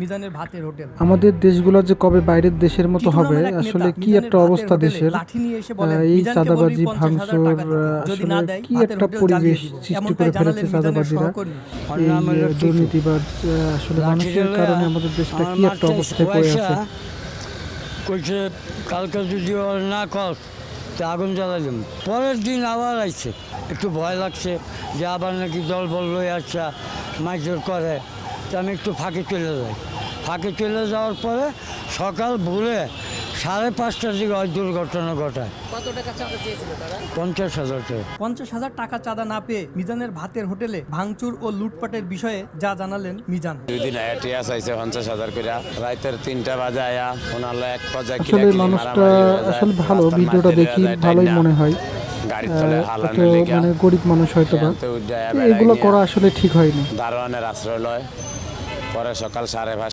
মিজানের ভাতের হোটেল। আমাদের দেশগুলো যে কবে বাইরের দেশের মতো হবে, আসলে কি একটা অবস্থা দেশের, এই চাঁদাবাজি ভাঙচুর, আসলে কি একটা পরিবেশ সৃষ্টি করে ফেলেছে চাঁদাবাজিরা, এই দুর্নীতিবাজ, আসলে মানুষের কারণে আমাদের দেশটা কি একটা অবস্থায় পড়ে আছে। কইছে কালকে যদি ওর না কর তা আগুন জ্বালাইলাম, পরের দিন আবার আইছে। একটু ভয় লাগছে যে আবার নাকি দল বল লই আচ্ছা মাইজোর করে, তা আমি একটু ফাঁকে চলে যাই। ফাঁকে চলে যাওয়ার পরে সকাল ভোরে 5:30টার দিকে ওই দুর্ঘটনা ঘটায়। কত টাকা চাঁদা চেয়েছিল তারা? 50,000 টাকা। 50,000 টাকা চাঁদা না পেয়ে মিজানের ভাতের হোটেলে ভাঙচুর ও লুটপাটের বিষয়ে যা জানালেন মিজান। দুই দিন আয়া চাইছে 50,000 করে, রাতের 3টা বাজে আয়া ওনারা এক পর্যায়ে আসলে মানুষটা আসলে ভালো, ভিডিওটা দেখি ভালোই মনে হয়। মানে গরিব মানুষ হয়তো বা, এগুলো করা আসলে ঠিক হয়নি। দারোয়ানের আশ্রয় লয়। পরে সকাল 5:30